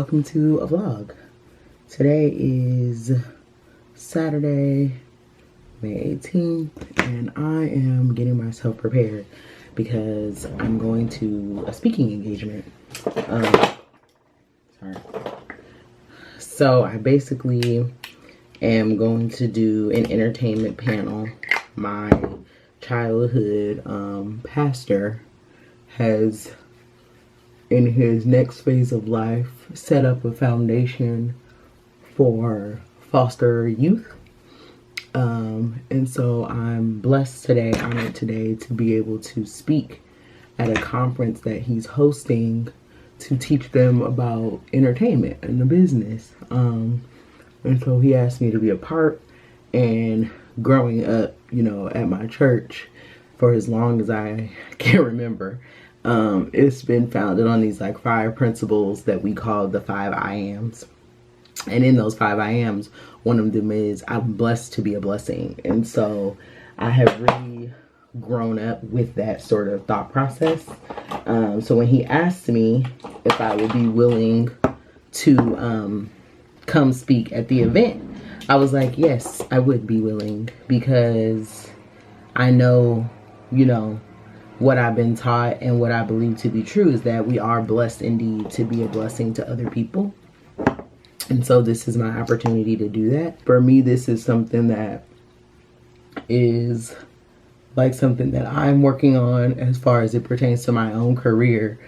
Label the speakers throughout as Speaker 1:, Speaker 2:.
Speaker 1: welcome to a vlog. Today is Saturday, May 18th, and I am getting myself prepared because I'm going to a speaking engagement. So I basically am going to do an entertainment panel. My childhood pastor has, in his next phase of life, set up a foundation for foster youth. And so I'm blessed today, honored today, to be able to speak at a conference that he's hosting to teach them about entertainment and the business. And so he asked me to be a part. And growing up, you know, at my church for as long as I can remember, it's been founded on these like 5 principles that we call the 5 I ams. And in those 5 I ams, one of them is I'm blessed to be a blessing. And so I have really grown up with that sort of thought process. So when he asked me if I would be willing to come speak at the event, I was like, yes, I would be willing, because I know, you know, what I've been taught and what I believe to be true is that we are blessed indeed to be a blessing to other people. And so this is my opportunity to do that. For me, this is something that is like something that I'm working on as far as it pertains to my own career.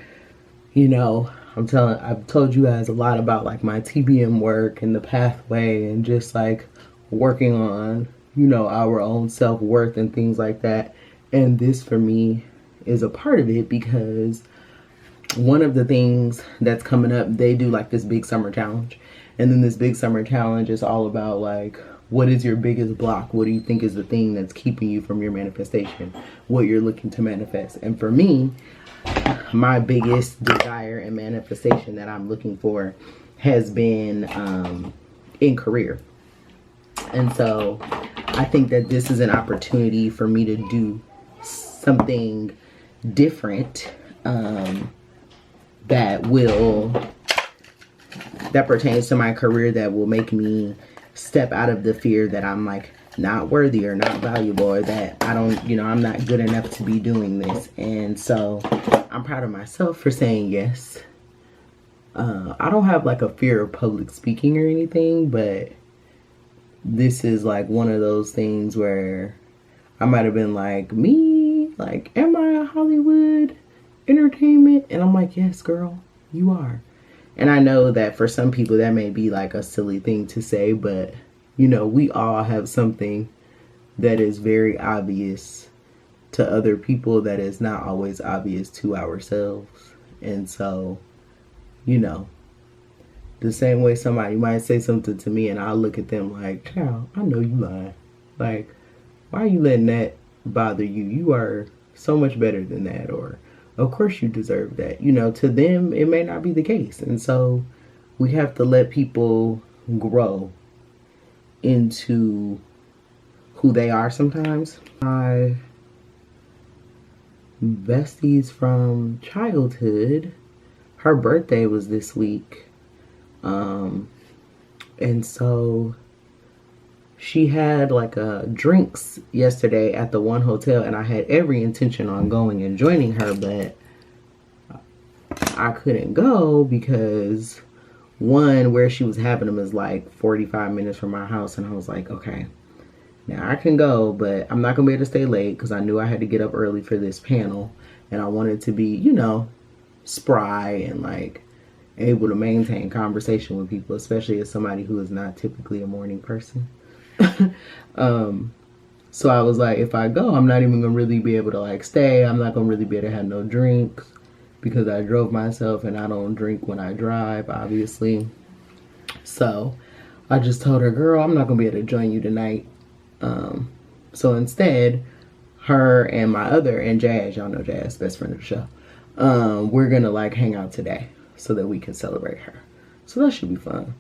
Speaker 1: You know, I've told you guys a lot about like my TBM work and the pathway and just like working on, you know, our own self-worth and things like that. And this for me is a part of it, because one of the things that's coming up, they do like this big summer challenge. And then this big summer challenge is all about like, what is your biggest block? What do you think is the thing that's keeping you from your manifestation? What you're looking to manifest? And for me, my biggest desire and manifestation that I'm looking for has been in career. And so I think that this is an opportunity for me to do something different that pertains to my career, that will make me step out of the fear that I'm like not worthy or not valuable, or that I don't, you know, I'm not good enough to be doing this. And so I'm proud of myself for saying yes. I don't have like a fear of public speaking or anything, but this is like one of those things where I might have been like, me, like, am I a Hollywood entertainment? And I'm like, yes, girl, you are. And I know that for some people that may be like a silly thing to say, but you know, we all have something that is very obvious to other people that is not always obvious to ourselves. And so, you know, the same way somebody might say something to me and I'll look at them like, child, I know you lying. Like, why are you letting that bother you? You are so much better than that. Or, of course you deserve that. You know, to them, it may not be the case. And so we have to let people grow into who they are sometimes. My besties from childhood, her birthday was this week. And so she had like drinks yesterday at the one hotel, and I had every intention on going and joining her, but I couldn't go because one, where she was having them is like 45 minutes from my house, and I was like, okay, now I can go, but I'm not gonna be able to stay late because I knew I had to get up early for this panel, and I wanted to be, you know, spry and like able to maintain conversation with people, especially as somebody who is not typically a morning person. So I was like, if I go, I'm not even gonna really be able to like stay. I'm not gonna really be able to have no drinks because I drove myself and I don't drink when I drive, obviously. So I just told her, girl, I'm not gonna be able to join you tonight. So instead, her and my other, and Jazz, y'all know Jazz, best friend of the show, we're gonna like hang out today so that we can celebrate her. So that should be fun.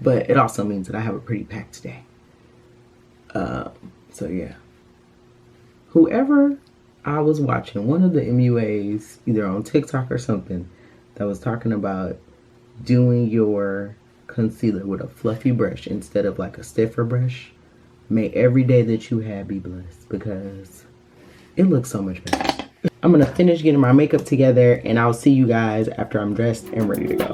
Speaker 1: But it also means that I have a pretty packed day. So yeah. Whoever I was watching, one of the MUAs, either on TikTok or something, that was talking about doing your concealer with a fluffy brush instead of like a stiffer brush. May every day that you have be blessed, because it looks so much better. I'm gonna finish getting my makeup together, and I'll see you guys after I'm dressed and ready to go.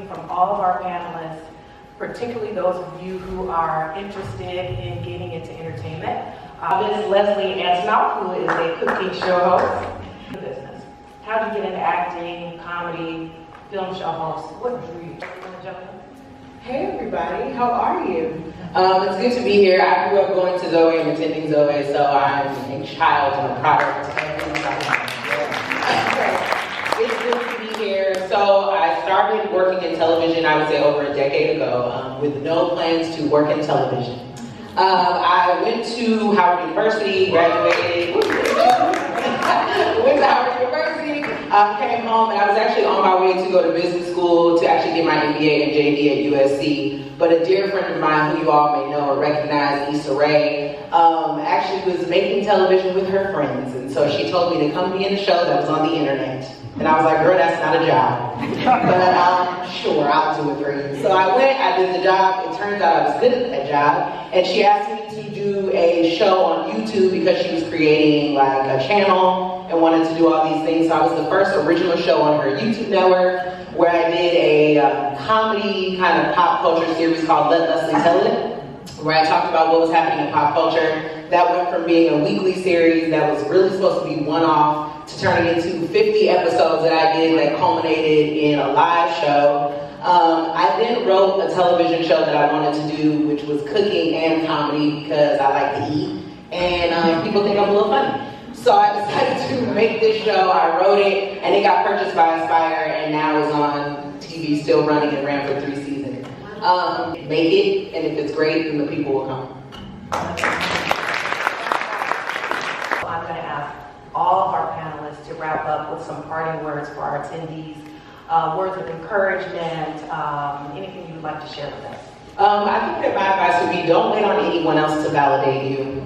Speaker 2: From all of our panelists, particularly those of you who are interested in getting into entertainment. This is Leslie Antonoff, who is a cooking show host. Business. How do you get into acting, comedy, film show host? What drew you?
Speaker 3: Hey everybody, how are you? It's good to be here. I grew up going to Zoe and attending Zoe, so I'm a child and a product of inside. It's good to be here. So I started working in television, I would say over a decade ago, with no plans to work in television. I went to Howard University, graduated, went to Howard University, came home, and I was actually on my way to go to business school to actually get my MBA and JD at USC. But a dear friend of mine, who you all may know or recognize, Issa Rae, actually was making television with her friends. And so she told me to come be in a show that was on the internet. And I was like, girl, that's not a job. But sure, I'll do it for you. So I went, I did the job. It turns out I was good at that job. And she asked me to do a show on YouTube because she was creating like a channel and wanted to do all these things. So I was the first original show on her YouTube network, where I did a comedy kind of pop culture series called Let Leslie Tell It, where I talked about what was happening in pop culture. That went from being a weekly series that was really supposed to be one-off to turning into 50 episodes that I did that culminated in a live show. I then wrote a television show that I wanted to do, which was cooking and comedy, because I like to eat, and people think I'm a little funny. So I decided to make this show. I wrote it, and it got purchased by Aspire, and now is on TV, still running, and ran for 3 seasons. Make it, and if it's great, then the people will come.
Speaker 2: I'm going to ask all of our panelists to wrap up with some parting words for our attendees, words of encouragement, anything you'd like to share with us.
Speaker 3: I think that my advice would be, don't wait on anyone else to validate you.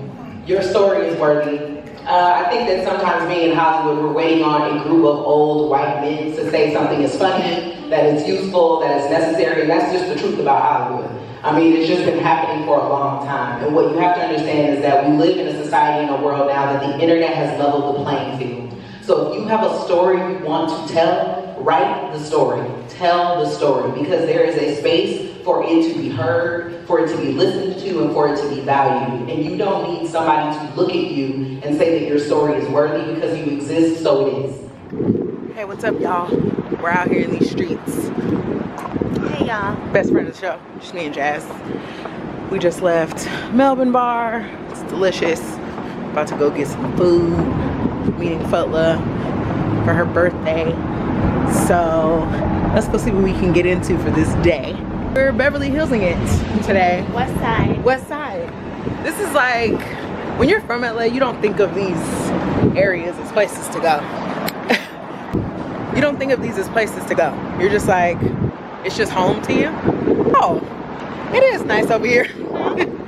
Speaker 3: Your story is worthy. I think that sometimes being in Hollywood, we're waiting on a group of old white men to say something is funny, that it's useful, that it's necessary, and that's just the truth about Hollywood. I mean, it's just been happening for a long time. And what you have to understand is that we live in a society and a world now that the internet has leveled the playing field. So if you have a story you want to tell, write the story, tell the story, because there is a space for it to be heard, for it to be listened to, and for it to be valued. And you don't need somebody to look at you and say that your story is worthy, because you exist, so it is.
Speaker 1: Hey, what's up, y'all? We're out here in these streets.
Speaker 4: Hey, y'all.
Speaker 1: Best friend of the show, just me and Jazz. We just left Melbourne Bar. It's delicious. About to go get some food. Meeting Futla for her birthday. So let's go see what we can get into for this day. We're Beverly Hillsing it today.
Speaker 4: West Side.
Speaker 1: West Side. This is like, when you're from LA, you don't think of these areas as places to go. You don't think of these as places to go. You're just like, it's just home to you. Oh, it is nice over here.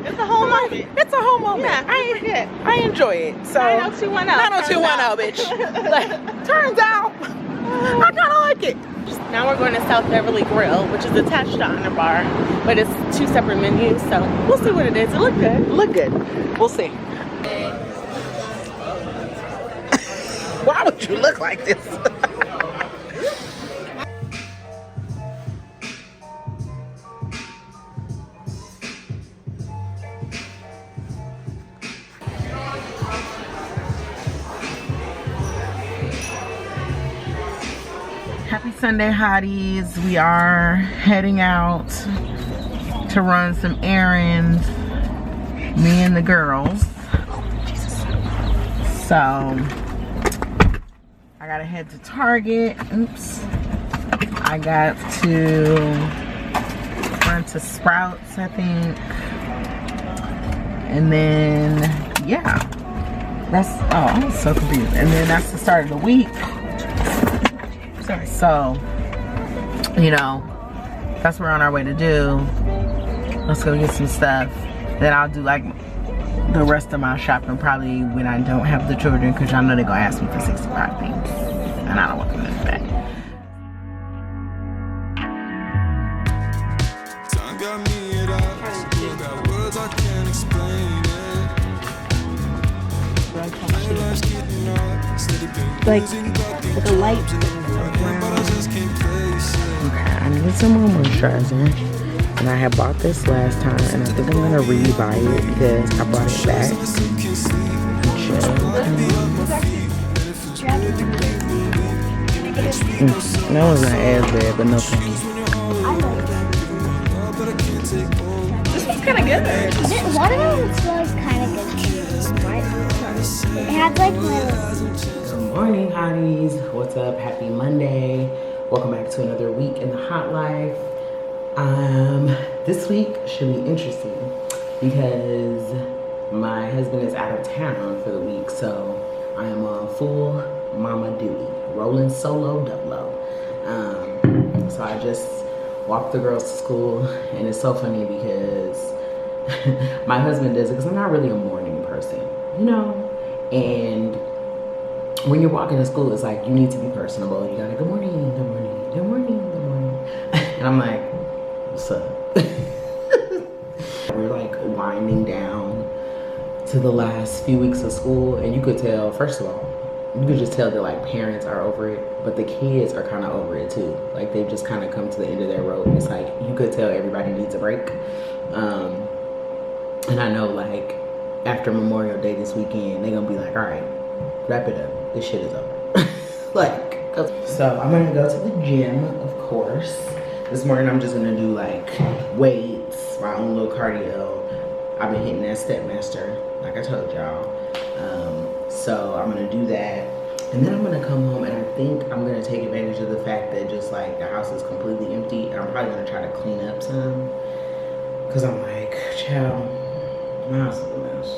Speaker 4: It's a whole moment.
Speaker 1: It's a whole moment.
Speaker 4: Yeah,
Speaker 1: I enjoy it. So
Speaker 4: 90210.
Speaker 1: 90210, bitch. Like, turns out, I kind of like it.
Speaker 4: Now we're going to South Beverly Grill, which is attached to Honor Bar, but it's 2 separate menus, so we'll see what it is. It look good.
Speaker 1: Look good. We'll see. Why would you look like this? Happy Sunday, hotties. We are heading out to run some errands, me and the girls. So I gotta head to Target. Oops. I got to run to Sprouts, I think. And then, yeah. That's, oh, I'm so confused. And then that's the start of the week. Sorry. So, you know, that's what we're on our way to do. Let's go get some stuff. Then I'll do like the rest of my shopping probably when I don't have the children, because y'all know they're gonna ask me for 65 things. And I don't want them to do that.
Speaker 5: Like a light.
Speaker 1: Okay, I need some more moisturizer. And I had bought this last time, and I think I'm gonna re-buy it because I brought it back. That was not as bad, but no thank you.
Speaker 4: This one's kind of good.
Speaker 5: Watermelon smells kind of good too, right? It has like
Speaker 1: Good morning, hotties. What's up? Happy Monday. Welcome back to another week in the hot life. This week should be interesting because my husband is out of town for the week, so I am on full mama duty, rolling solo dolo. So I just walked the girls to school, and it's so funny because my husband does it because I'm not really a morning person, you know, and when you're walking to school, it's like you need to be personable. You gotta, good morning, good morning, good morning, good morning. And I'm like, what's up? We're like winding down to the last few weeks of school, and you could tell, first of all, you could just tell that like parents are over it, but the kids are kind of over it too. Like they've just kind of come to the end of their rope. It's like you could tell everybody needs a break. And I know like after Memorial Day this weekend, they're gonna be like, all right, wrap it up. This shit is over. Like, so I'm gonna go to the gym, of course. This morning I'm just gonna do like weights, my own little cardio. I've been hitting that Stepmaster, like I told y'all. So I'm gonna do that. And then I'm gonna come home, and I think I'm gonna take advantage of the fact that just like the house is completely empty. And I'm probably gonna try to clean up some. Cause I'm like, child, my house is a mess.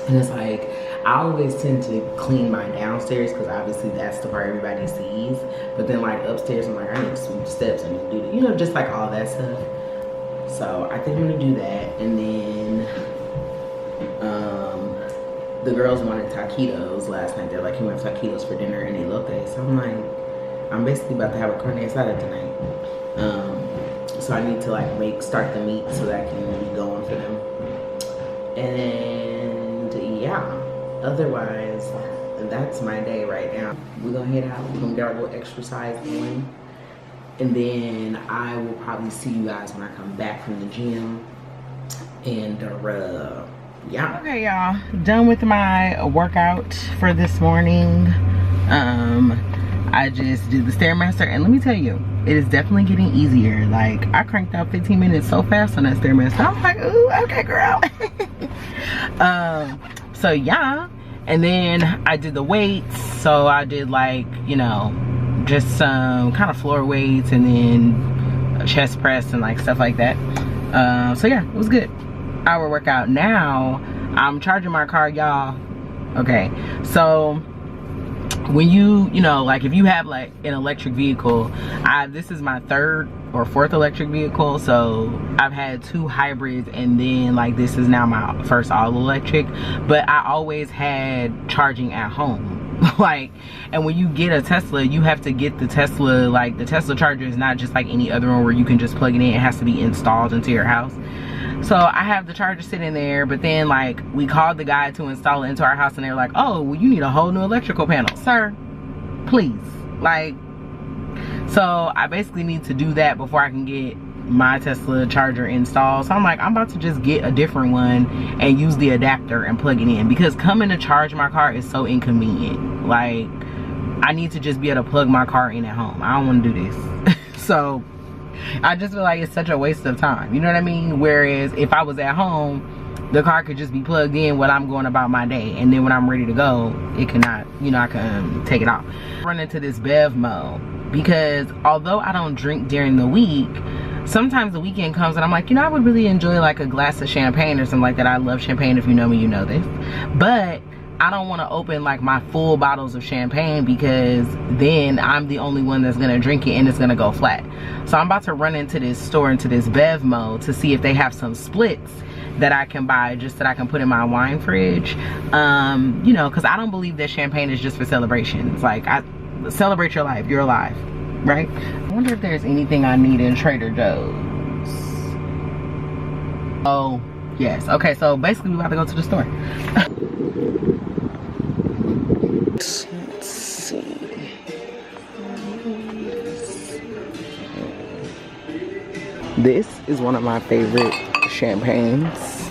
Speaker 1: And it's like, I always tend to clean my downstairs because obviously that's the part everybody sees. But then like upstairs, I'm like, I need to sweep the steps, I need to do that. You know, just like all that stuff. So I think I'm gonna do that. And then the girls wanted taquitos last night. They're like, he went to taquitos for dinner and elote. So I'm like, I'm basically about to have a carne asada tonight. So I need to like start the meat so that I can be going for them. And yeah, otherwise that's my day right now. We're gonna head out, we're gonna get our little exercise going, and then I will probably see you guys when I come back from the gym. And yeah. Okay, y'all, done with my workout for this morning. I just did the Stairmaster, and let me tell you, it is definitely getting easier. Like, I cranked out 15 minutes so fast on that Stairmaster. I'm like, ooh, okay, girl. So yeah, and then I did the weights. So I did like, you know, just some kind of floor weights, and then a chest press and like stuff like that. So yeah, it was good. Hour workout. Now I'm charging my car, y'all. Okay, so when you know, like if you have like an electric vehicle, this is my third or fourth electric vehicle, so I've had 2 hybrids, and then like this is now my first all electric. But I always had charging at home. Like, and when you get a Tesla, you have to get the Tesla, like the Tesla charger is not just like any other one where you can just plug it in. It has to be installed into your house. So I have the charger sitting there, but then like we called the guy to install it into our house, and they're like, oh, well, you need a whole new electrical panel. Sir, please. Like, so I basically need to do that before I can get my Tesla charger installed. So I'm like, I'm about to just get a different one and use the adapter and plug it in, because coming to charge my car is so inconvenient. Like, I need to just be able to plug my car in at home. I don't want to do this. So I just feel like it's such a waste of time, you know what I mean? Whereas if I was at home the car could just be plugged in while I'm going about my day, and then when I'm ready to go, it cannot, you know, I can take it off. Run into this bev mode because although I don't drink during the week, sometimes the weekend comes and I'm like, you know, I would really enjoy like a glass of champagne or something like that. I love champagne. If you know me, you know this. But I don't want to open like my full bottles of champagne because then I'm the only one that's gonna drink it and it's gonna go flat. So I'm about to run into this store, into this bev mode, to see if they have some splits that I can buy just that I can put in my wine fridge. You know, because I don't believe that champagne is just for celebrations. Like, celebrate your life. You're alive, right? I wonder if there's anything I need in Trader Joe's. Oh, yes. Okay, so basically we're about to go to the store. Let's see. This is one of my favorite champagnes.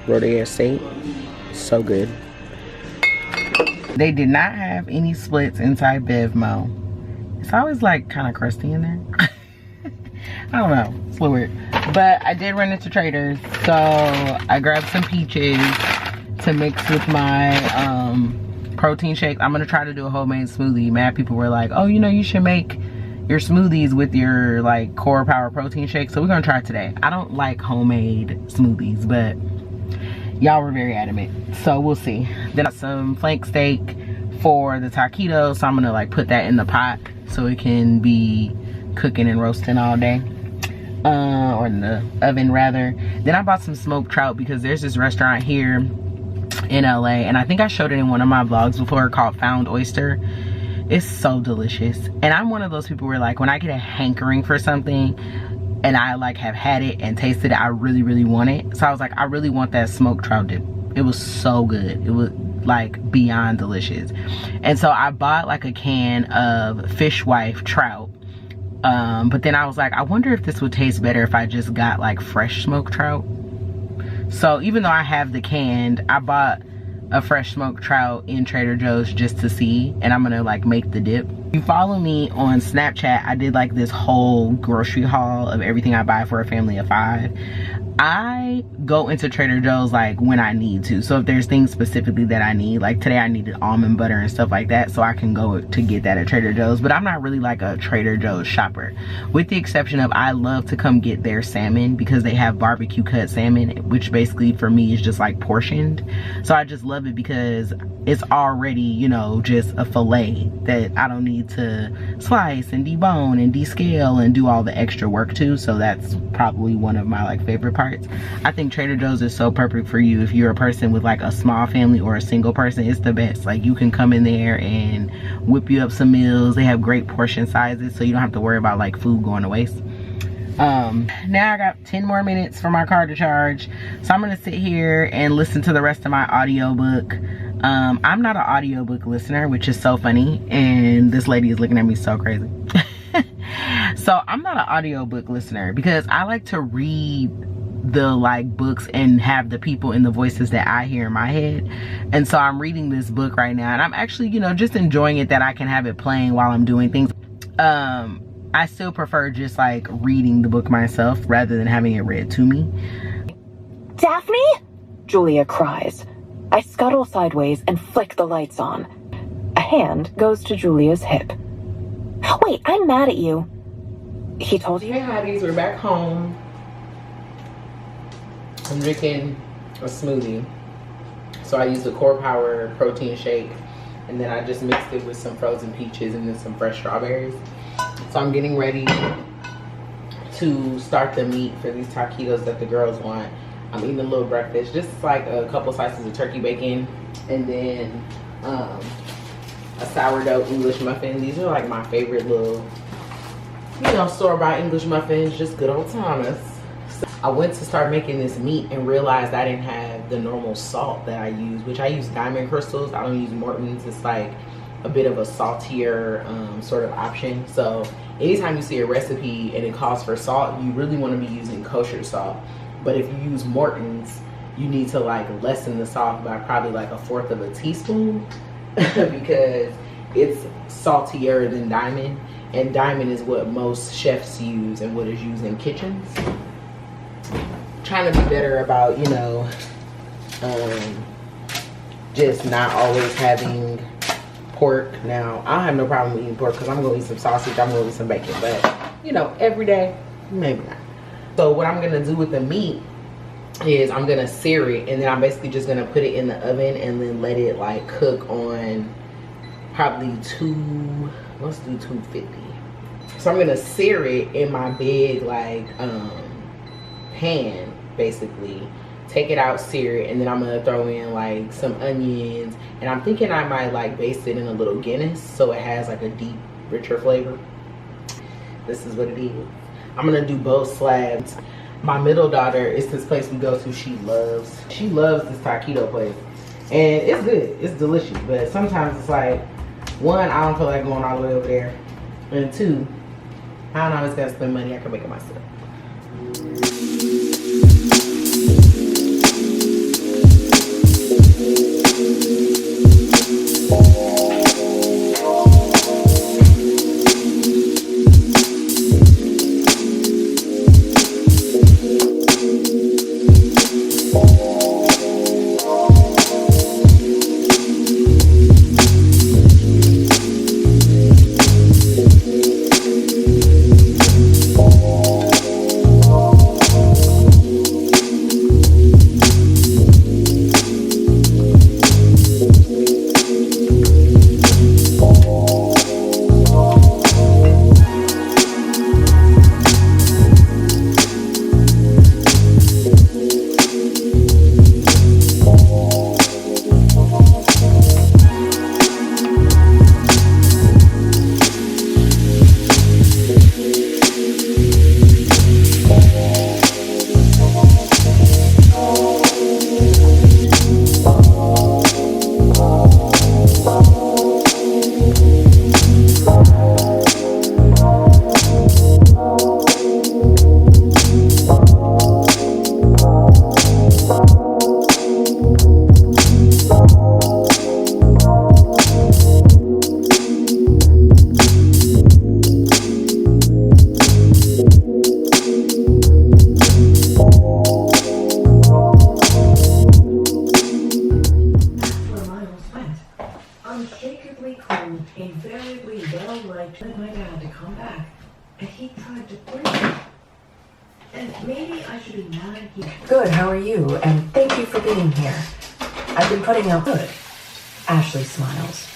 Speaker 1: Rodeo Estate. So good. They did not have any splits inside Bevmo. It's always like kind of crusty in there. I don't know. It's a little weird. But I did run into Trader's. So I grabbed some peaches to mix with my protein shake. I'm gonna try to do a homemade smoothie. Mad people were like, oh, you know, you should make your smoothies with your like core power protein shake. So we're gonna try it today. I don't like homemade smoothies, but y'all were very adamant, so we'll see. Then I got some flank steak for the taquitos, so I'm gonna like put that in the pot so it can be cooking and roasting all day, or in the oven rather. Then I bought some smoked trout because there's this restaurant here in LA, and I think I showed it in one of my vlogs before, called Found Oyster. It's so delicious. And I'm one of those people where like when I get a hankering for something and I like have had it and tasted it, I really, really want it. So I was like, I really want that smoked trout dip. It was so good. It was like beyond delicious. And so I bought like a can of Fishwife trout. But then I was like, I wonder if this would taste better if I just got like fresh smoked trout. So even though I have the canned, I bought a fresh smoked trout in Trader Joe's just to see, and I'm gonna like make the dip. If you follow me on Snapchat, I did like this whole grocery haul of everything I buy for a family of 5. I go into Trader Joe's like when I need to. So if there's things specifically that I need, like today I needed almond butter and stuff like that, so I can go to get that at Trader Joe's. But I'm not really like a Trader Joe's shopper, with the exception of I love to come get their salmon because they have barbecue cut salmon, which basically for me is just like portioned. So I just love it because it's already, you know, just a fillet that I don't need to slice and debone and descale and do all the extra work to. So that's probably one of my like favorite parts. I think Trader Joe's is so perfect for you if you're a person with like a small family or a single person. It's the best. Like you can come in there and whip you up some meals. They have great portion sizes, so you don't have to worry about like food going to waste. Now I got 10 more minutes for my car to charge, so I'm gonna sit here and listen to the rest of my audiobook. I'm not an audiobook listener, which is so funny, and this lady is looking at me so crazy. So I'm not an audiobook listener because I like to read the like books and have the people in the voices that I hear in my head. And so I'm reading this book right now, and I'm actually, you know, just enjoying it that I can have it playing while I'm doing things. I still prefer just like reading the book myself rather than having it read to me.
Speaker 6: Daphne? Julia cries. I scuttle sideways and flick the lights on. A hand goes to Julia's hip. Wait, I'm mad at you. He told you?
Speaker 1: Hey hotties, we're back home. I'm drinking a smoothie. So I used the Core Power protein shake, and then I just mixed it with some frozen peaches and then some fresh strawberries. So I'm getting ready to start the meat for these taquitos that the girls want. I'm eating a little breakfast, just like a couple slices of turkey bacon, and then a sourdough English muffin. These are like my favorite little, you know, store-bought English muffins, just good old Thomas. So I went to start making this meat and realized I didn't have the normal salt that I use, which I use Diamond Crystals. I don't use Morton's. It's like a bit of a saltier sort of option. So anytime you see a recipe and it calls for salt, you really want to be using kosher salt. But if you use Morton's, you need to like lessen the salt by probably like 1/4 of a teaspoon because it's saltier than Diamond, and Diamond is what most chefs use and what is used in kitchens. Trying to be better about, you know, Just not always having pork. Now, I don't have no problem with eating pork because I'm going to eat some sausage, I'm going to eat some bacon. But, you know, every day, maybe not. So what I'm going to do with the meat is I'm going to sear it. And then I'm basically just going to put it in the oven and then let it like cook on probably let's do 250. So I'm going to sear it in my big like pan basically. Take it out, sear it, and then I'm gonna throw in like some onions, and I'm thinking I might like baste it in a little Guinness so it has like a deep, richer flavor. This is what it is. I'm gonna do both slabs. My middle daughter, it's this place we go to, she loves this taquito place, and it's good, it's delicious, but sometimes it's like, one, I don't feel like going all the way over there, and two, I don't always gotta spend money, I can make it myself.
Speaker 6: Good, how are you? And thank you for being here. I've been putting out good. Ashley smiles.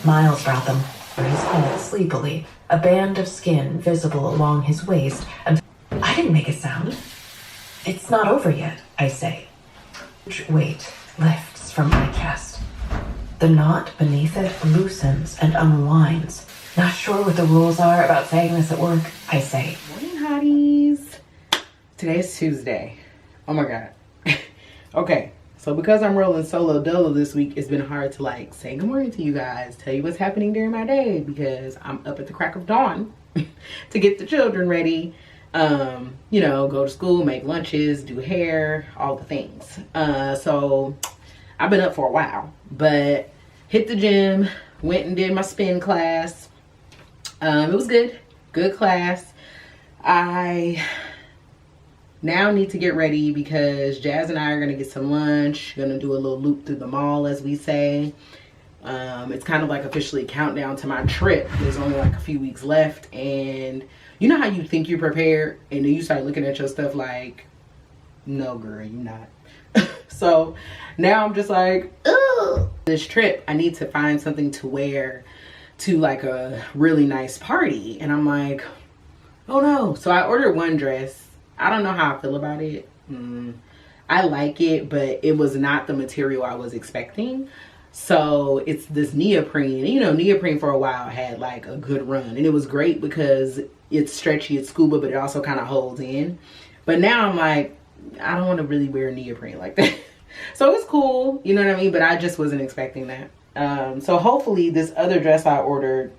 Speaker 6: Miles Rotham, his head sleepily, a band of skin visible along his waist, and I didn't make a sound. It's not over yet, I say. Weight lifts from my chest. The knot beneath it loosens and unwinds. Not sure what the rules are about saying this at work, I say.
Speaker 1: Morning, hotties. Today is Tuesday. Oh my God. Okay, so because I'm rolling solo dolo this week, it's been hard to like say good morning to you guys, tell you what's happening during my day, because I'm up at the crack of dawn to get the children ready. You know, go to school, make lunches, do hair, all the things. So I've been up for a while, but hit the gym, went and did my spin class. It was good class. I now need to get ready because Jazz and I are gonna get some lunch, gonna do a little loop through the mall, as we say. It's kind of like officially a countdown to my trip. There's only like a few weeks left, and you know how you think you're prepared and then you start looking at your stuff like, no girl, you're not. So now I'm just like, ugh. This trip, I need to find something to wear to like a really nice party, and I'm like, oh no. So I ordered one dress. I don't know how I feel about it. I like it, but it was not the material I was expecting. So it's this neoprene, and you know, neoprene for a while had like a good run, and it was great because it's stretchy, it's scuba, but it also kind of holds in. But now I'm like, I don't want to really wear neoprene like that. So it's cool, you know what I mean? But I just wasn't expecting that. So hopefully this other dress I ordered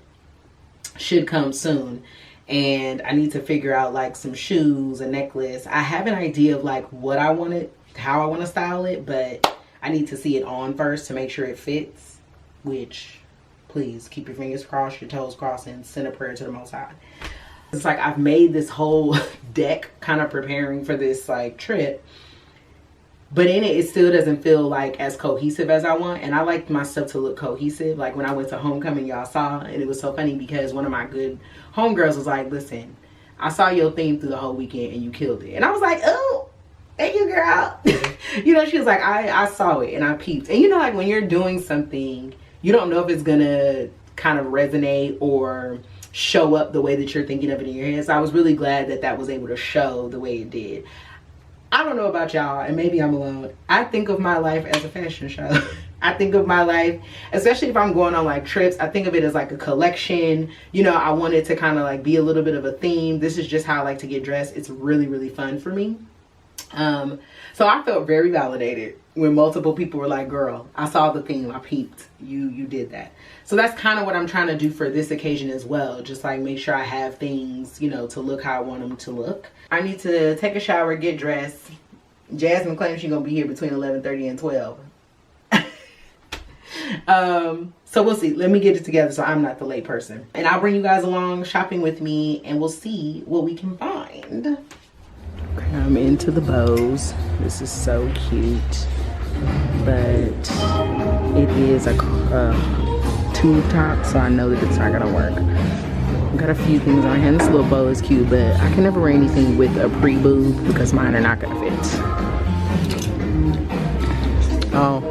Speaker 1: should come soon. And I need to figure out like some shoes, a necklace. I have an idea of like what I wanted, how I want to style it, but I need to see it on first to make sure it fits, which please keep your fingers crossed, your toes crossed, and send a prayer to the Most High. It's like I've made this whole deck kind of preparing for this like trip, but in it still doesn't feel like as cohesive as I want. And I like my stuff to look cohesive. Like when I went to homecoming, y'all saw, and it was so funny because one of my good homegirls was like, listen, I saw your theme through the whole weekend and you killed it. And I was like, oh, thank you, girl. You know, she was like, I saw it and I peeped. And you know, like when you're doing something, you don't know if it's gonna kind of resonate or show up the way that you're thinking of it in your head. So I was really glad that that was able to show the way it did. I don't know about y'all, and maybe I'm alone. I think of my life as a fashion show. I think of my life, especially if I'm going on like trips, I think of it as like a collection. You know, I want it to kind of like be a little bit of a theme. This is just how I like to get dressed. It's really, really fun for me. So I felt very validated when multiple people were like, girl, I saw the theme, I peeped, you did that. So that's kind of what I'm trying to do for this occasion as well. Just like make sure I have things, you know, to look how I want them to look. I need to take a shower, get dressed. Jasmine claims she's gonna be here between 11:30 and 12. So we'll see. Let me get it together so I'm not the late person. And I'll bring you guys along shopping with me and we'll see what we can find. Okay, I'm into the bows. This is so cute. But it is a tube top, so I know that it's not gonna work. I've got a few things on hand. This little bow is cute, but I can never wear anything with a pre-boob because mine are not gonna fit. Oh,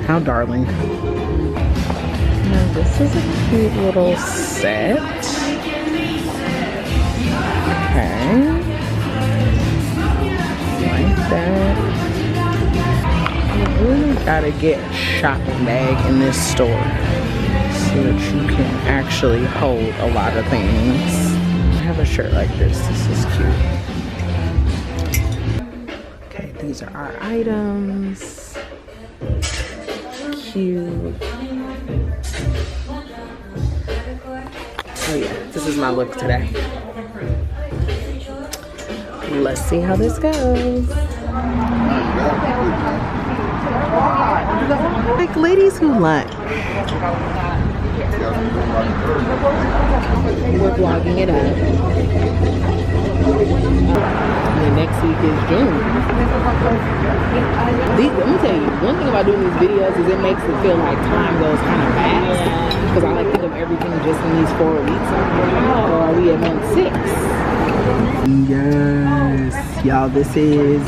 Speaker 1: how darling. Now this is a cute little set. Okay. Like that. You really gotta get a shopping bag in this store so that you can actually hold a lot of things. I have a shirt like this. This is cute. Okay, these are our items. Cute. Oh yeah, this is my look today. Let's see how this goes. Like ladies who lunch. We're vlogging it up. The next week is June. Let me tell you, one thing about doing these videos is it makes it feel like time goes kind of fast. Because I like to think of everything just in these 4 weeks. Oh, are we at month 6? Yes, y'all, this is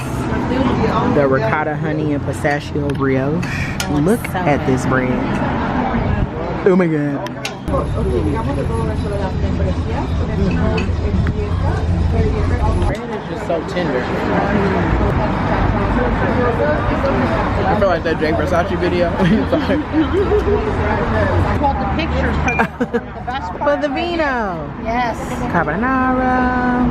Speaker 1: the ricotta honey and pistachio brioche. Look at this bread. Oh my god. Bread is just so tender. I feel like that Jay Versace video.
Speaker 7: I called the pictures for the best part.
Speaker 1: For the vino.
Speaker 7: Yes.
Speaker 1: Carbonara.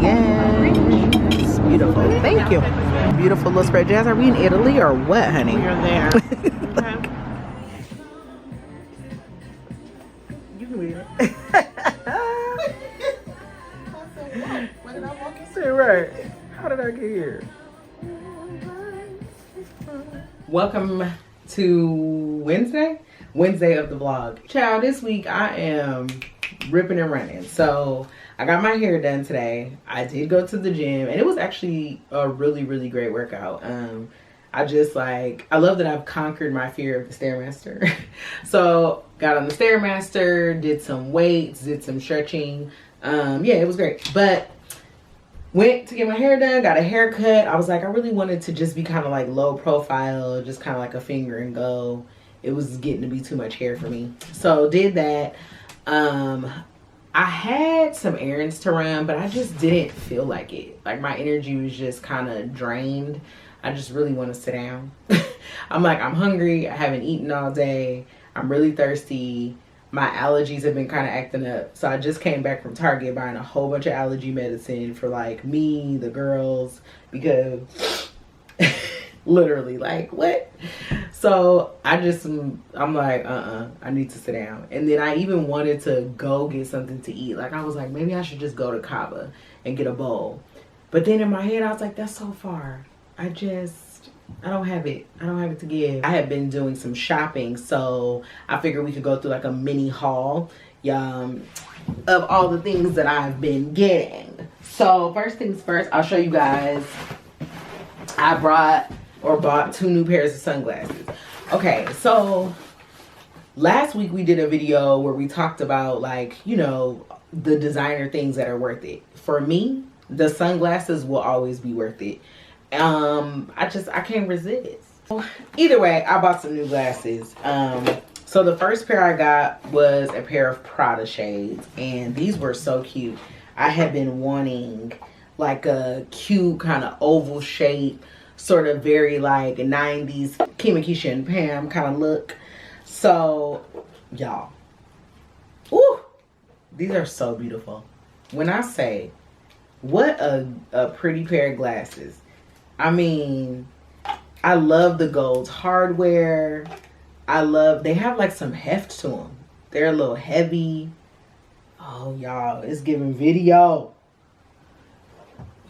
Speaker 1: Yes. Beautiful. Thank you. Beautiful little spread. Jazz, are we in Italy or what, honey?
Speaker 4: We're there.
Speaker 1: You can read it.
Speaker 7: When did I walk in?
Speaker 1: Say right. How did I get here? Welcome to Wednesday of the vlog. Child, this week I am ripping and running. So I got my hair done today. I did go to the gym and it was actually a really, really great workout. I love that I've conquered my fear of the Stairmaster. So got on the Stairmaster, did some weights, did some stretching. Yeah, it was great. But went to get my hair done, got a haircut. I was like, I really wanted to just be kind of like low profile, just kind of like a finger and go. It was getting to be too much hair for me. So did that. I had some errands to run, but I just didn't feel like it. Like my energy was just kind of drained. I just really want to sit down. I'm like, I'm hungry. I haven't eaten all day. I'm really thirsty. My allergies have been kind of acting up. So I just came back from Target buying a whole bunch of allergy medicine for like me, the girls, because literally like what? So I'm like, I need to sit down. And then I even wanted to go get something to eat. Like I was like, maybe I should just go to Cava and get a bowl. But then in my head, I was like, that's so far. I don't have it. I don't have it to give. I have been doing some shopping, so I figured we could go through like a mini haul of all the things that I've been getting. So first things first, I'll show you guys. I bought 2 new pairs of sunglasses. Okay, so last week we did a video where we talked about, like, you know, the designer things that are worth it. For me, the sunglasses will always be worth it. I can't resist. Either way, I bought some new glasses. So the first pair I got was a pair of Prada shades, and these were so cute. I had been wanting like a cute kind of oval shape, sort of very like 90s Kim and Keisha and Pam kind of look. So y'all, ooh, these are so beautiful. When I say what a pretty pair of glasses, I mean, I love the gold hardware. They have like some heft to them. They're a little heavy. Oh, y'all, it's giving video.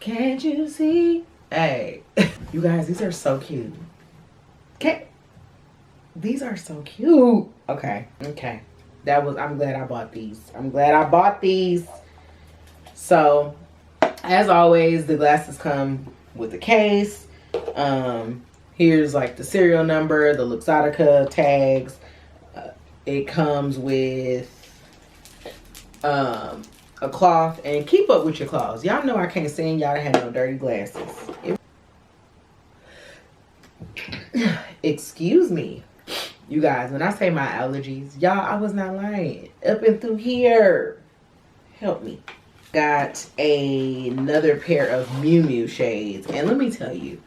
Speaker 1: Can't you see? Hey, you guys, these are so cute. Okay, these are so cute. Okay. I'm glad I bought these. So, as always, the glasses come with a case. Here's like the serial number, the Luxottica tags. It comes with a cloth, and keep up with your claws. Y'all know I can't stand y'all to have no dirty glasses. Excuse me, you guys, when I say my allergies, y'all, I was not lying. Up and through here. Help me. Got another pair of Miu Miu shades, and let me tell you,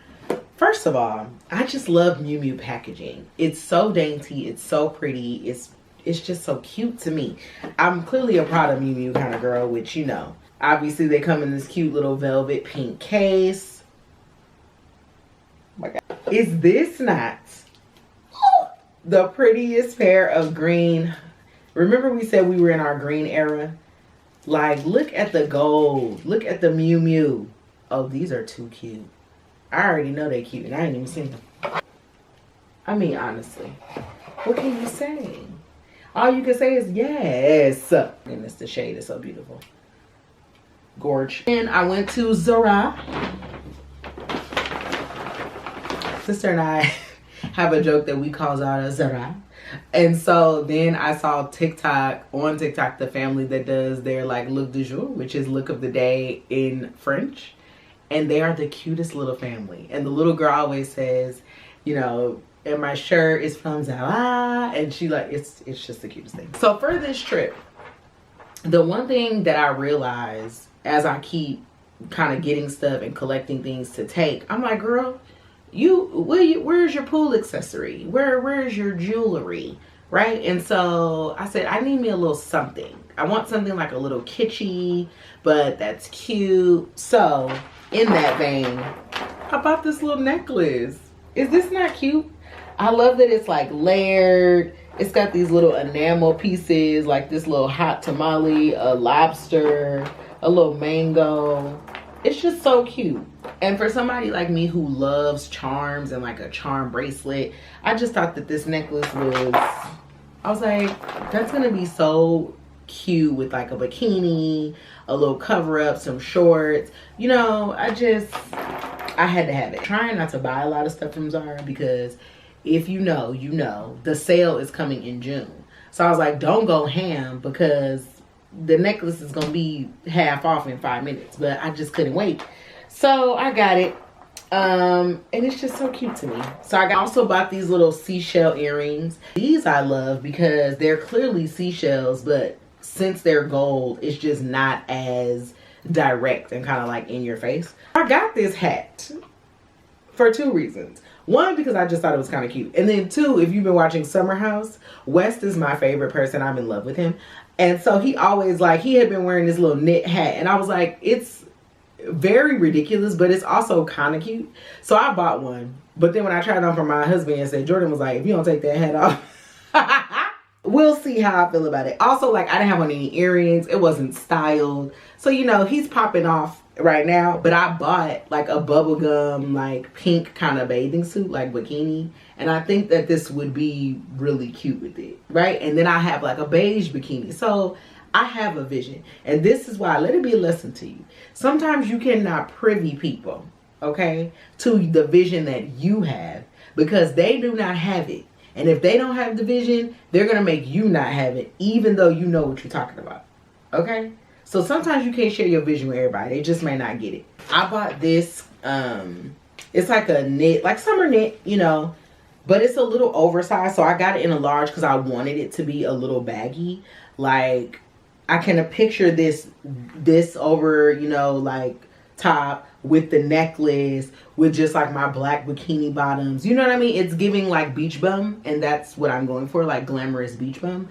Speaker 1: first of all, I just love Miu Miu packaging. It's so dainty, it's so pretty, it's just so cute to me. I'm clearly a Prada Miu Miu kind of girl, which, you know, obviously they come in this cute little velvet pink case. Oh my God. Is this not the prettiest pair of green? Remember we said we were in our green era? Like, look at the gold. Look at the Miu Miu. Oh, these are too cute. I already know they're cute, and I ain't even seen them. I mean, honestly, what can you say? All you can say is yes. And it's the shade is so beautiful. Gorge. And I went to Zara. Sister and I have a joke that we call Zara. And so then I saw on TikTok, the family that does their like look du jour, which is look of the day in French. And they are the cutest little family. And the little girl always says, you know, and my shirt is from Zara. And she like, it's just the cutest thing. So for this trip, the one thing that I realized as I keep kind of getting stuff and collecting things to take, I'm like, girl, where's your pool accessory? Where's your jewelry? Right? And so I said, I need me a little something. I want something like a little kitschy, but that's cute. So in that vein, I bought this little necklace. Is this not cute? I love that it's like layered. It's got these little enamel pieces, like this little hot tamale, a lobster, a little mango. It's just so cute. And for somebody like me who loves charms and like a charm bracelet, I just thought that this necklace I was like, that's gonna be so cute with like a bikini, a little cover up, some shorts. You know, I had to have it. Trying not to buy a lot of stuff from Zara because if you know, you know, the sale is coming in June. So I was like, don't go ham because the necklace is gonna be half off in 5 minutes, but I just couldn't wait. So I got it. And it's just so cute to me. So I also bought these little seashell earrings. These I love because they're clearly seashells, but since they're gold, it's just not as direct and kind of like in your face. I got this hat for 2 reasons. One, because I just thought it was kind of cute. And then 2, if you've been watching Summer House, West is my favorite person. I'm in love with him. And so he always like, he had been wearing this little knit hat. And I was like, it's very ridiculous, but it's also kind of cute. So I bought one. But then when I tried it on for my husband and said, Jordan was like, if you don't take that hat off. we'll see how I feel about it. Also, like, I didn't have on any earrings. It wasn't styled. So, you know, he's popping off right now. But I bought like a bubblegum, like pink kind of bathing suit, like bikini. And I think that this would be really cute with it, right? And then I have like a beige bikini. So I have a vision. And this is why, let it be a lesson to you. Sometimes you cannot privy people, okay, to the vision that you have, because they do not have it. And if they don't have the vision, they're going to make you not have it, even though you know what you're talking about, okay? So sometimes you can't share your vision with everybody. They just may not get it. I bought this, it's like a knit, like summer knit, you know, but it's a little oversized. So I got it in a large because I wanted it to be a little baggy. Like, I can picture this over, you know, like top with the necklace, with just like my black bikini bottoms. You know what I mean? It's giving like beach bum, and that's what I'm going for, like glamorous beach bum.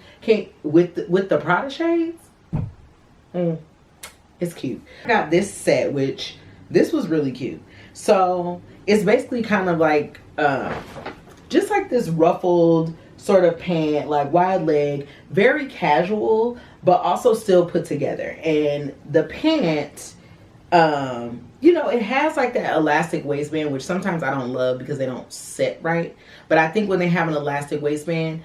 Speaker 1: With the Prada shades. It's cute. I got this set, which this was really cute. So it's basically kind of like just like this ruffled sort of pant, like wide leg, very casual, but also still put together. And the pant, you know, it has like that elastic waistband, which sometimes I don't love because they don't sit right. But I think when they have an elastic waistband,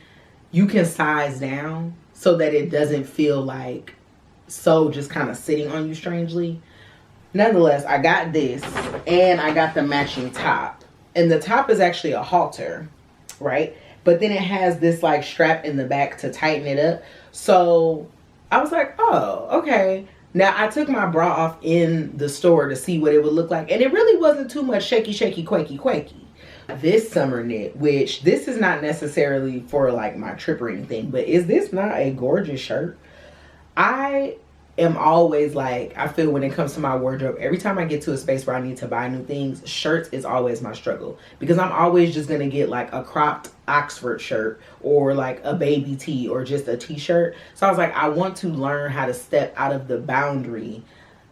Speaker 1: you can size down so that it doesn't feel like so just kind of sitting on you strangely. Nonetheless, I got this and I got the matching top. And the top is actually a halter, right? But then it has this like strap in the back to tighten it up. So I was like, oh, okay. Now I took my bra off in the store to see what it would look like. And it really wasn't too much shaky, shaky, quakey, quakey. This summer knit, which this is not necessarily for like my trip or anything, but is this not a gorgeous shirt? I am always like, I feel when it comes to my wardrobe, every time I get to a space where I need to buy new things, shirts is always my struggle, because I'm always just gonna get like a cropped Oxford shirt or like a baby tee or just a t-shirt. So I was like, I want to learn how to step out of the boundary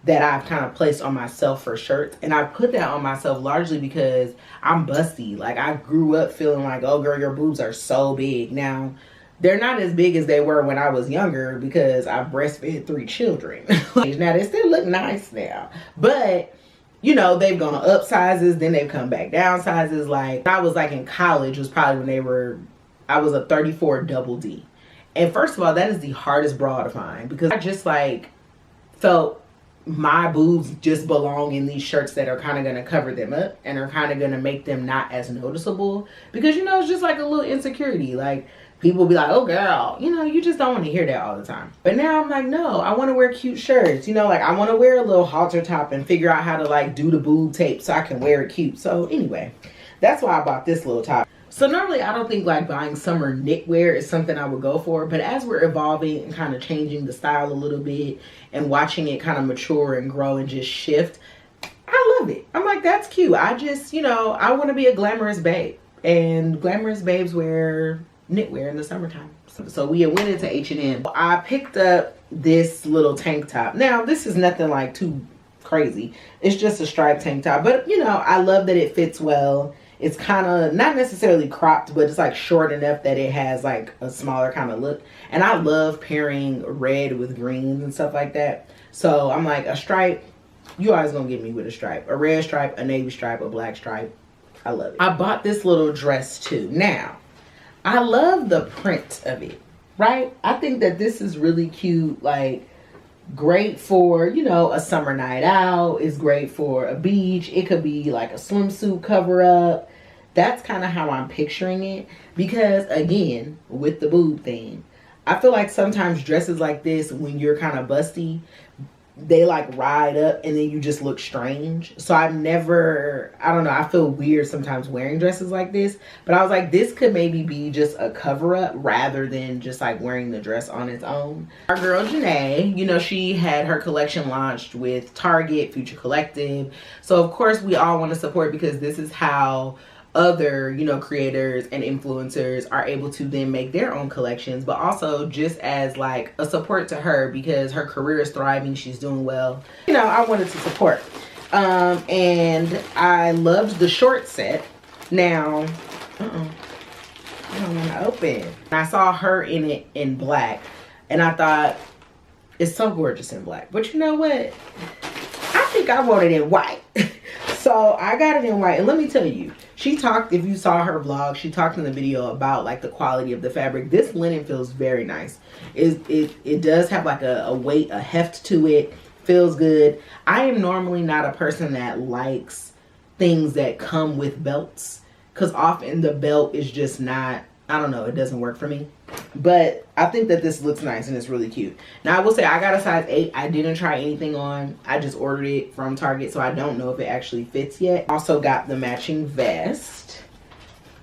Speaker 1: that I've kind of placed on myself for shirts. And I put that on myself largely because I'm busty. Like, I grew up feeling like, oh girl, your boobs are so big. Now, they're not as big as they were when I was younger because I breastfed 3 children. Now, they still look nice now. But, you know, they've gone up sizes, then they've come back down sizes. Like, I was like in college was probably when I was a 34 double D. And first of all, that is the hardest bra to find because I just like felt my boobs just belong in these shirts that are kind of going to cover them up and are kind of going to make them not as noticeable. Because, you know, it's just like a little insecurity. Like, people be like, oh girl, you know, you just don't want to hear that all the time. But now I'm like, no, I want to wear cute shirts. You know, like I want to wear a little halter top and figure out how to like do the boob tape so I can wear it cute. So anyway, that's why I bought this little top. So normally I don't think like buying summer knitwear is something I would go for. But as we're evolving and kind of changing the style a little bit and watching it kind of mature and grow and just shift, I love it. I'm like, that's cute. I just, you know, I want to be a glamorous babe. And glamorous babes wear knitwear in the summertime. So we went into H&M. I picked up this little tank top. Now this is nothing like too crazy. It's just a striped tank top, but you know, I love that it fits well. It's kind of not necessarily cropped, but it's like short enough that it has like a smaller kind of look. And I love pairing red with greens and stuff like that. So I'm like, a stripe, you always gonna get me with a stripe. A red stripe, a navy stripe, a black stripe. I love it. I bought this little dress too. Now, I love the print of it, right? I think that this is really cute, like great for, you know, a summer night out. It's great for a beach. It could be like a swimsuit cover up. That's kind of how I'm picturing it because, again, with the boob thing, I feel like sometimes dresses like this, when you're kind of busty, they like ride up and then you just look strange. So I don't know, I feel weird sometimes wearing dresses like this, but I was like, this could maybe be just a cover up rather than just like wearing the dress on its own. Our girl Janae, you know, she had her collection launched with Target, Future Collective. So of course we all want to support because this is how other, you know, creators and influencers are able to then make their own collections, but also just as like a support to her because her career is thriving, she's doing well. You know, I wanted to support. And I loved the short set. Now, I don't want to open. I saw her in it in black, and I thought, it's so gorgeous in black. But you know what? I think I want it in white. So I got it in white. And let me tell you, she talked, if you saw her vlog, she talked in the video about like the quality of the fabric. This linen feels very nice. It does have like a weight, a heft to it. Feels good. I am normally not a person that likes things that come with belts, because often the belt is just not, I don't know, it doesn't work for me. But I think that this looks nice and it's really cute. Now I will say I got a size 8. I didn't try anything on. I just ordered it from Target, so I don't know if it actually fits yet. Also got the matching vest,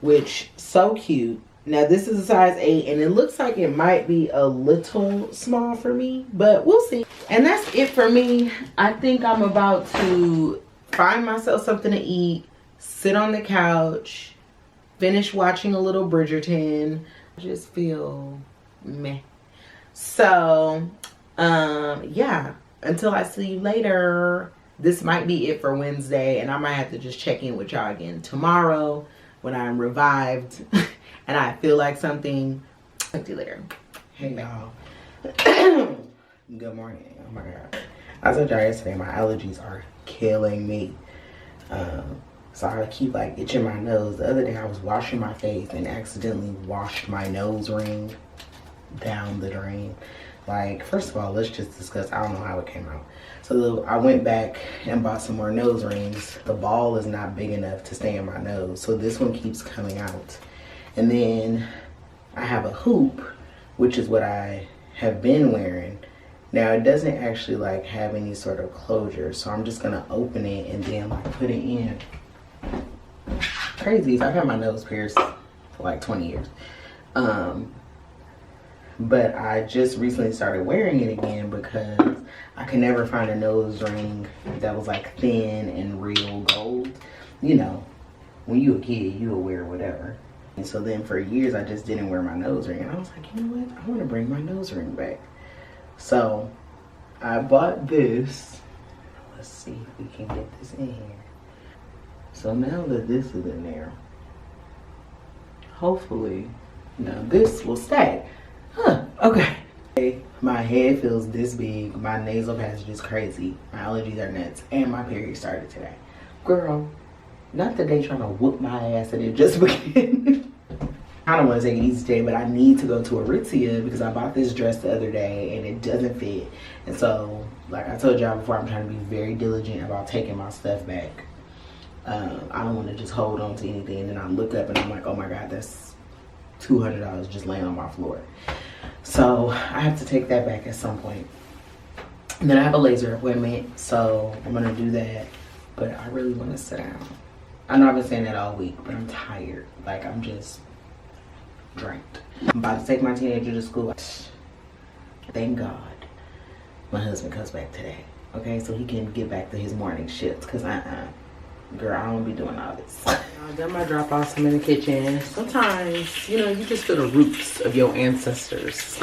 Speaker 1: which so cute. Now this is a size 8 and it looks like it might be a little small for me, but we'll see. And that's it for me. I think I'm about to find myself something to eat, sit on the couch, finish watching a little Bridgerton. I just feel meh. So yeah, until I see you later, this might be it for Wednesday, and I might have to just check in with y'all again tomorrow when I'm revived and I feel like something. Talk to you later. Hey y'all. Good morning. Oh my god, I told y'all yesterday my allergies are killing me. So I keep like itching my nose. The other day I was washing my face and accidentally washed my nose ring down the drain. Like, first of all, let's just discuss, I don't know how it came out. So I went back and bought some more nose rings. The ball is not big enough to stay in my nose, so this one keeps coming out. And then I have a hoop, which is what I have been wearing. Now it doesn't actually like have any sort of closure, so I'm just gonna open it and then like put it in. Crazy, I've had my nose pierced for like 20 years. But I just recently started wearing it again because I could never find a nose ring that was like thin and real gold. You know, when you a kid, you will wear whatever. And so then for years I just didn't wear my nose ring. And I was like, you know what? I want to bring my nose ring back. So I bought this. Let's see if we can get this in here. So now that this is in there, hopefully, now this will stay. Huh, okay. My head feels this big. My nasal passage is crazy. My allergies are nuts. And my period started today. Girl, not that they trying to whoop my ass and it just began. I don't want to take it easy today, but I need to go to Aritzia because I bought this dress the other day and it doesn't fit. And so, like I told y'all before, I'm trying to be very diligent about taking my stuff back. I don't want to just hold on to anything and then I look up and I'm like, oh my god, that's $200 just laying on my floor. So I have to take that back at some point. And then I have a laser appointment, so I'm gonna do that. But I really want to sit down. I know I've been saying that all week, but I'm tired. Like, I'm just drained. I'm about to take my teenager to school. Thank God my husband comes back today. Okay, so he can get back to his morning shifts. Cause girl, I don't be doing all this. I've done my drop offs. I'm in the kitchen. Sometimes, you know, you just feel the roots of your ancestors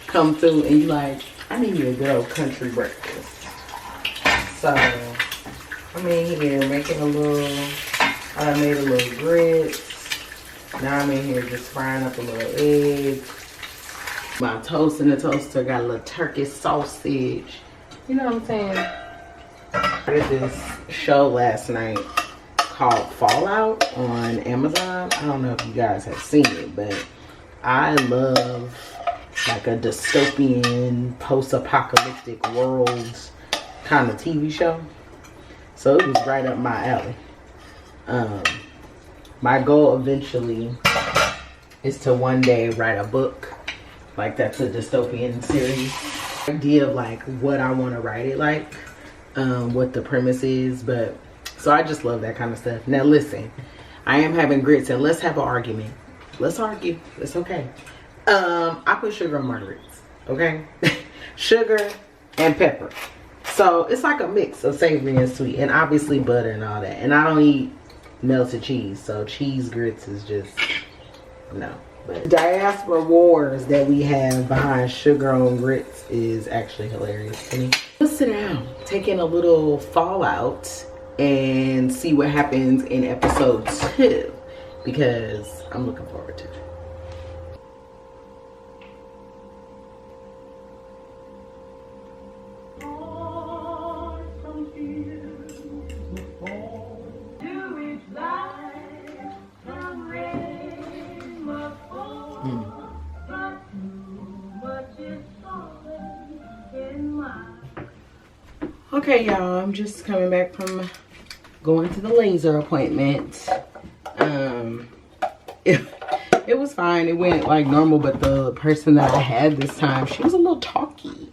Speaker 1: come through and you like, I need me a good old country breakfast. So I'm in here making a little, I made a little grits. Now I'm in here just frying up a little egg. My toast in the toaster got a little turkey sausage. You know what I'm saying? I did this show last night called Fallout on Amazon. I don't know if you guys have seen it, but I love like a dystopian post-apocalyptic world kind of TV show. So it was right up my alley. My goal eventually is to one day write a book. Like that's a dystopian series. Idea of like what I want to write it like. What the premise is, but so I just love that kind of stuff. Now listen, I am having grits and let's have an argument. Let's argue. It's okay. I put sugar on my grits, okay? Sugar and pepper. So it's like a mix of savory and sweet, and obviously butter and all that. And I don't eat melted cheese, so cheese grits is just no. But diaspora wars that we have behind sugar on grits is actually hilarious to me. Let's sit down, take in a little Fallout and see what happens in episode 2 because I'm looking forward to it. Okay, y'all, I'm just coming back from going to the laser appointment. It was fine. It went like normal, but the person that I had this time, she was a little talky.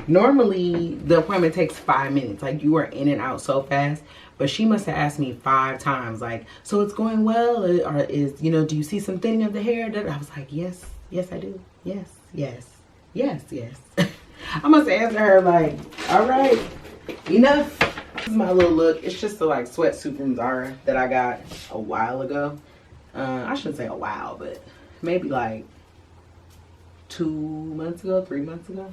Speaker 1: Normally, the appointment takes 5 minutes. Like, you are in and out so fast. But she must have asked me 5 times, like, so it's going well? Or is, you know, do you see some thinning of the hair? I was like, yes, yes, I do. Yes, yes, yes, yes. I must have answered her like, all right, enough. This is my little look. It's just the like sweatsuit from Zara that I got a while ago. I shouldn't say a while, but maybe like 2 months ago, 3 months ago.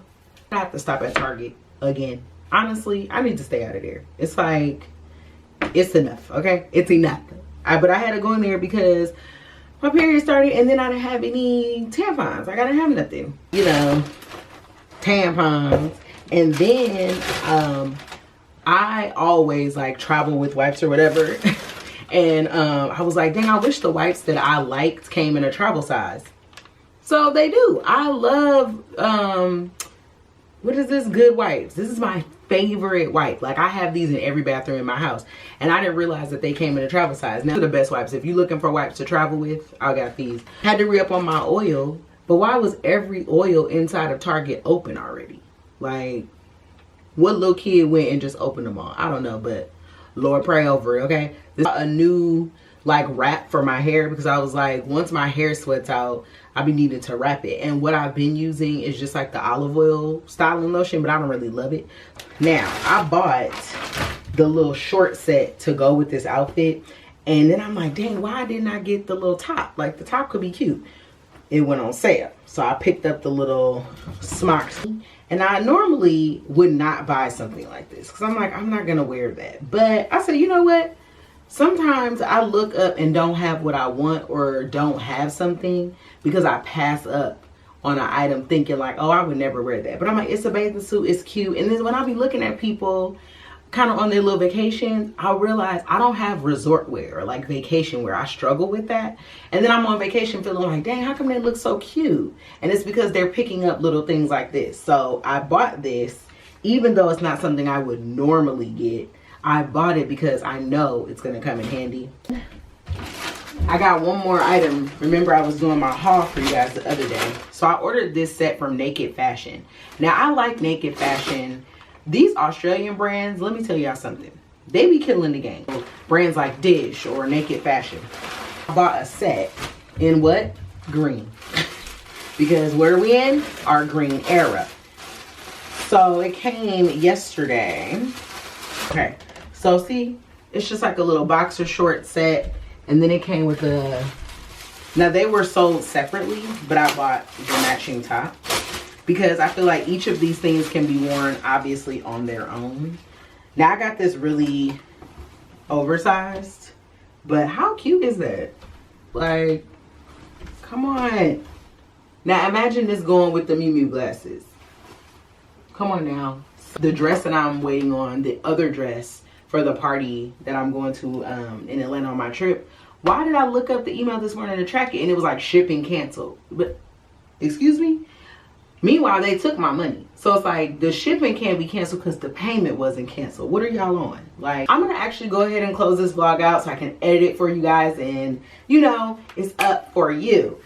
Speaker 1: I have to stop at Target again. Honestly, I need to stay out of there. It's like, it's enough, okay? It's enough. But I had to go in there because my period started and then I didn't have any tampons. Like, I didn't have nothing, you know, tampons. And then I always like travel with wipes or whatever. And I was like, dang, I wish the wipes that I liked came in a travel size. So they do. I love, what is this? Good Wipes. This is my favorite wipe. Like, I have these in every bathroom in my house. And I didn't realize that they came in a travel size. Now, they're the best wipes. If you're looking for wipes to travel with, I got these. Had to re-up on my oil. But why was every oil inside of Target open already? Like, what little kid went and just opened them all? I don't know, but Lord, pray over it, okay? This is a new, like, wrap for my hair because I was like, once my hair sweats out, I be needing to wrap it. And what I've been using is just like the olive oil styling lotion, but I don't really love it. Now, I bought the little short set to go with this outfit. And then I'm like, dang, why didn't I get the little top? Like, the top could be cute. It went on sale. So I picked up the little smocks. And I normally would not buy something like this because I'm like, I'm not going to wear that. But I said, you know what? Sometimes I look up and don't have what I want or don't have something because I pass up on an item thinking like, oh, I would never wear that. But I'm like, it's a bathing suit, it's cute. And then when I be looking at people kind of on their little vacations, I realize I don't have resort wear or like vacation wear. I struggle with that. And then I'm on vacation feeling like, dang, how come they look so cute? And it's because they're picking up little things like this. So I bought this, even though it's not something I would normally get. I bought it because I know it's going to come in handy. I got one more item. Remember, I was doing my haul for you guys the other day. So I ordered this set from Naked Fashion. Now, I like Naked Fashion. These Australian brands, let me tell y'all something. They be killing the game. Brands like Dish or Naked Fashion. I bought a set in what? Green. Because where are we in? Our green era. So it came yesterday. Okay. So see, it's just like a little boxer short set. And then it came with a, now they were sold separately, but I bought the matching top. Because I feel like each of these things can be worn obviously on their own. Now I got this really oversized, but how cute is that? Like, come on. Now imagine this going with the Miu Miu glasses. Come on now. The dress that I'm waiting on, the other dress for the party that I'm going to in Atlanta on my trip. Why did I look up the email this morning to track it and it was like shipping canceled? But excuse me? Meanwhile, they took my money. So it's like the shipping can't be canceled because the payment wasn't canceled. What are y'all on? Like, I'm going to actually go ahead and close this vlog out so I can edit it for you guys. And, you know, it's up for you.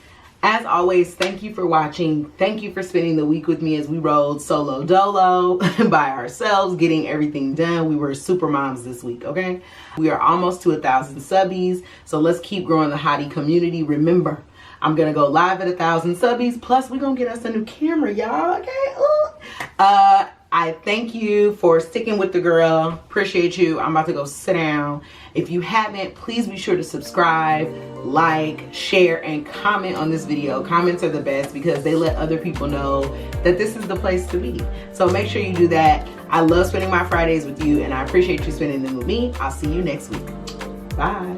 Speaker 1: As always, thank you for watching. Thank you for spending the week with me as we rode solo dolo by ourselves, getting everything done. We were super moms this week, okay? We are almost to 1,000 subbies. So let's keep growing the hottie community. Remember, I'm gonna go live at 1,000 subbies. Plus, we're gonna get us a new camera, y'all. Okay. Ooh. I thank you for sticking with the girl. Appreciate you. I'm about to go sit down. If you haven't, please be sure to subscribe, like, share, and comment on this video. Comments are the best because they let other people know that this is the place to be. So make sure you do that. I love spending my Fridays with you, and I appreciate you spending them with me. I'll see you next week. Bye.